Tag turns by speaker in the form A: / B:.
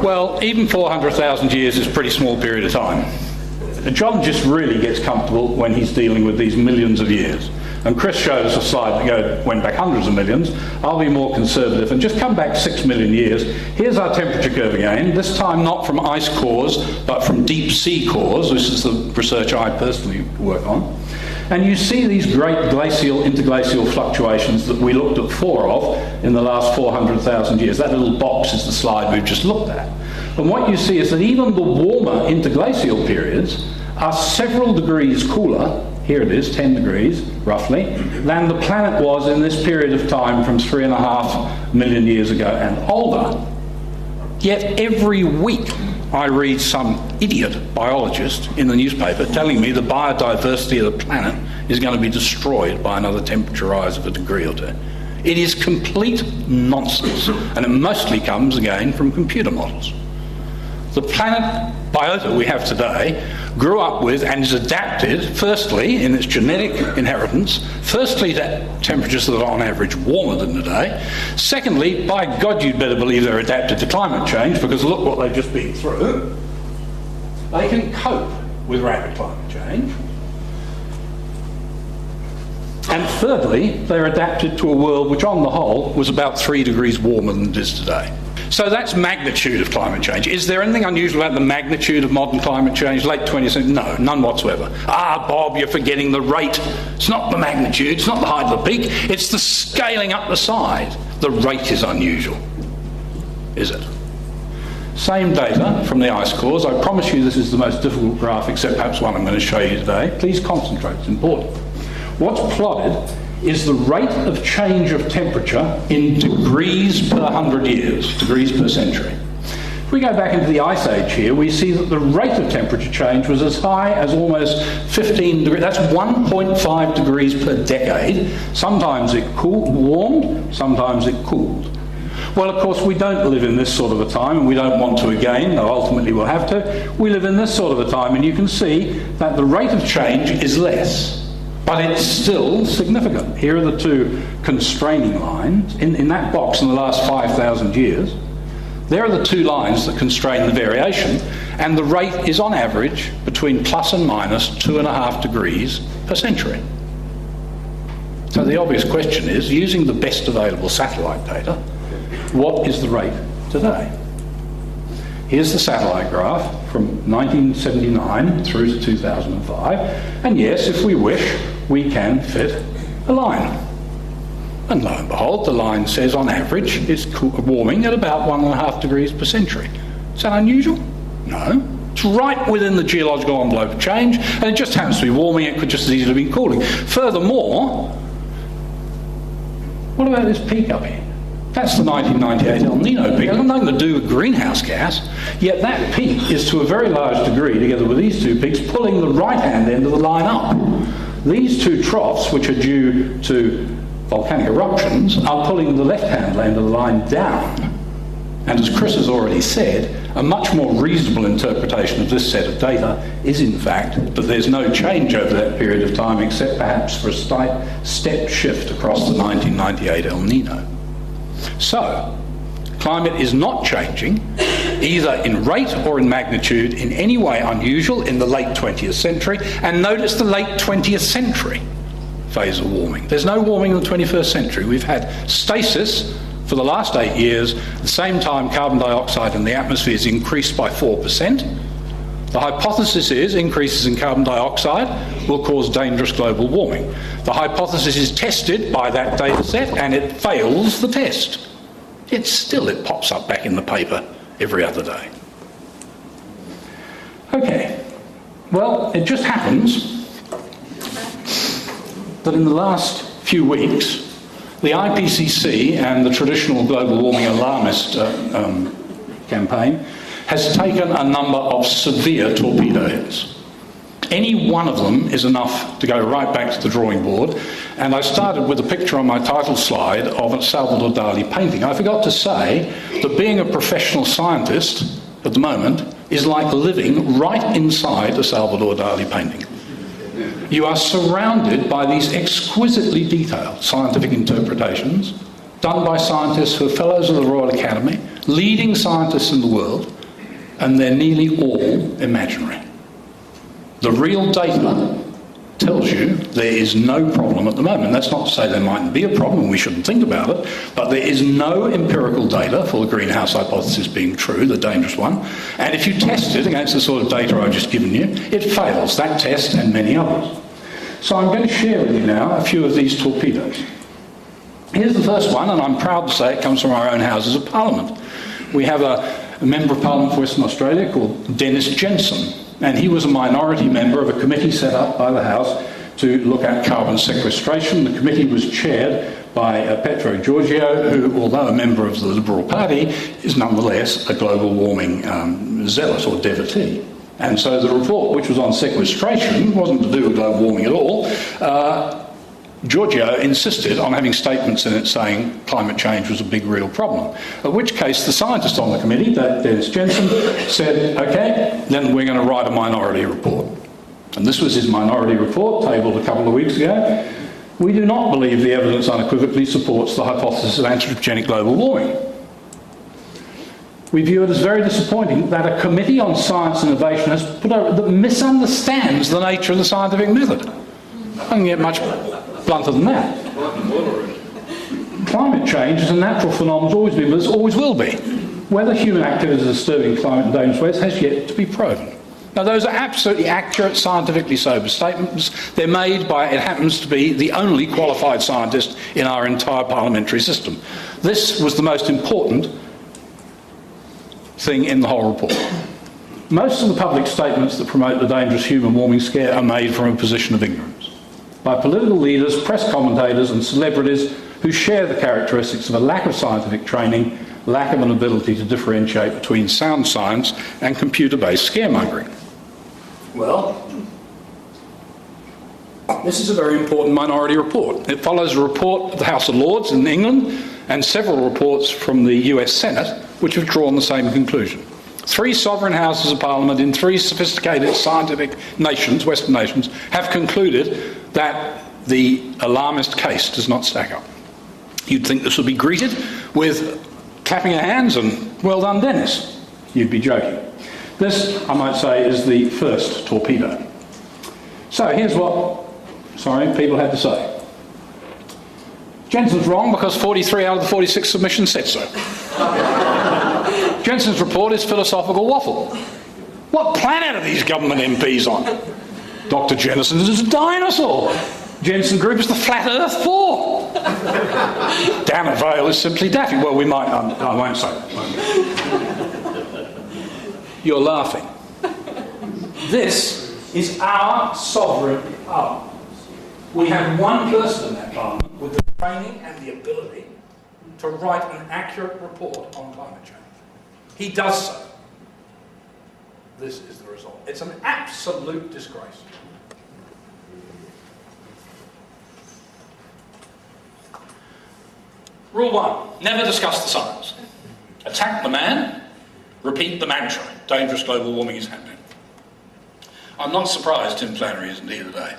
A: Well, even 400,000 years is a pretty small period of time. A geologist really gets comfortable when he's dealing with these millions of years. And Chris showed us a slide that went back hundreds of millions. I'll be more conservative and just come back 6 million years. Here's our temperature curve again, this time not from ice cores, but from deep sea cores. This is the research I personally work on. And you see these great glacial, interglacial fluctuations that we looked at 4 of in the last 400,000 years. That little box is the slide we've just looked at. And what you see is that even the warmer interglacial periods are several degrees cooler, here it is, 10 degrees roughly, than the planet was in this period of time from 3.5 million years ago and older. Yet every week I read some idiot biologist in the newspaper telling me the biodiversity of the planet is going to be destroyed by another temperature rise of a degree or two. It is complete nonsense, and it mostly comes again from computer models. The planet biota we have today grew up with and is adapted, firstly, in its genetic inheritance, firstly to temperatures that are on average warmer than today. Secondly, by God, you'd better believe they're adapted to climate change, because look what they've just been through. They can cope with rapid climate change. And thirdly, they're adapted to a world which on the whole was about 3 degrees warmer than it is today. So that's magnitude of climate change. Is there anything unusual about the magnitude of modern climate change, late 20th century? No, none whatsoever. Ah, Bob, you're forgetting the rate. It's not the magnitude, it's not the height of the peak, it's the scaling up the side. The rate is unusual, is it? Same data from the ice cores. I promise you this is the most difficult graph, except perhaps one I'm going to show you today. Please concentrate, it's important. What's plotted is the rate of change of temperature in degrees per 100 years, degrees per century. If we go back into the Ice Age here, we see that the rate of temperature change was as high as almost 15 degrees. That's 1.5 degrees per decade. Sometimes it warmed, sometimes it cooled. Well, of course, we don't live in this sort of a time, and we don't want to again, though ultimately we'll have to. We live in this sort of a time, and you can see that the rate of change is less. But it's still significant. Here are the two constraining lines. In that box in the last 5,000 years, there are the two lines that constrain the variation, and the rate is on average between plus and minus 2.5 degrees per century. So the obvious question is, using the best available satellite data, what is the rate today? Here's the satellite graph from 1979 through to 2005, and yes, if we wish, we can fit a line. And lo and behold, the line says on average it's warming at about 1.5 degrees per century. Is that unusual? No. It's right within the geological envelope of change, and it just happens to be warming. It could just as easily be cooling. Furthermore, what about this peak up here? That's the 1998 El Nino peak. It's got nothing to do with greenhouse gas, yet that peak is to a very large degree, together with these two peaks, pulling the right-hand end of the line up. These two troughs, which are due to volcanic eruptions, are pulling the left-hand end of the line down. And as Chris has already said, a much more reasonable interpretation of this set of data is in fact that there's no change over that period of time, except perhaps for a slight step shift across the 1998 El Nino. So, climate is not changing, either in rate or in magnitude, in any way unusual in the late 20th century. And notice the late 20th century phase of warming. There's no warming in the 21st century. We've had stasis for the last 8 years. At the same time, carbon dioxide in the atmosphere has increased by 4%. The hypothesis is increases in carbon dioxide will cause dangerous global warming. The hypothesis is tested by that data set, and it fails the test. Yet still it pops up back in the paper every other day. Okay, well, it just happens that in the last few weeks, the IPCC and the traditional global warming alarmist campaign has taken a number of severe torpedo hits. Any one of them is enough to go right back to the drawing board. And I started with a picture on my title slide of a Salvador Dali painting. I forgot to say that being a professional scientist at the moment is like living right inside a Salvador Dali painting. You are surrounded by these exquisitely detailed scientific interpretations done by scientists who are fellows of the Royal Academy, leading scientists in the world, and they're nearly all imaginary. The real data tells you there is no problem at the moment. That's not to say there mightn't be a problem, we shouldn't think about it, but there is no empirical data for the greenhouse hypothesis being true, the dangerous one, and if you test it against the sort of data I've just given you, it fails, that test and many others. So I'm going to share with you now a few of these torpedoes. Here's the first one, and I'm proud to say it comes from our own Houses of Parliament. We have a Member of Parliament for Western Australia called Dennis Jensen, and he was a minority member of a committee set up by the House to look at carbon sequestration. The committee was chaired by Petro Georgiou, who, although a member of the Liberal Party, is nonetheless a global warming zealot or devotee. And so the report, which was on sequestration, wasn't to do with global warming at all. Georgiou insisted on having statements in it saying climate change was a big real problem. In which case the scientist on the committee, Dennis Jensen, said, OK, then we're going to write a minority report. And this was his minority report, tabled a couple of weeks ago. We do not believe the evidence unequivocally supports the hypothesis of anthropogenic global warming. We view it as very disappointing that a committee on science and innovation has put out that misunderstands the nature of the scientific method. I can get much blunter than that. Climate change is a natural phenomenon, it's always been, but it always will be. Whether human activity is disturbing climate in dangerous ways has yet to be proven. Now, those are absolutely accurate, scientifically sober statements. They're made by, it happens to be, the only qualified scientist in our entire parliamentary system. This was the most important thing in the whole report. Most of the public statements that promote the dangerous human warming scare are made from a position of ignorance, by political leaders, press commentators and celebrities who share the characteristics of a lack of scientific training, lack of an ability to differentiate between sound science and computer-based scaremongering. Well, this is a very important minority report. It follows a report of the House of Lords in England and several reports from the US Senate which have drawn the same conclusion. 3 sovereign houses of parliament in 3 sophisticated scientific nations, Western nations, have concluded that the alarmist case does not stack up. You'd think this would be greeted with clapping of hands and, well done, Dennis. You'd be joking. This, I might say, is the first torpedo. So here's what, people had to say. Jensen's wrong because 43 out of the 46 submissions said so. Jensen's report is philosophical waffle. What planet are these government MPs on? Dr. Jensen is a dinosaur. Jensen Group is the flat earth for. Damn it, Vale is simply daffy. Well, we might, I won't say that. You're laughing. This is our sovereign parliament. We have one person in that parliament with the training and the ability to write an accurate report on climate change. He does so. This is the result. It's an absolute disgrace. Rule 1, never discuss the science. Attack the man, repeat the mantra. Dangerous global warming is happening. I'm not surprised Tim Flannery isn't here today.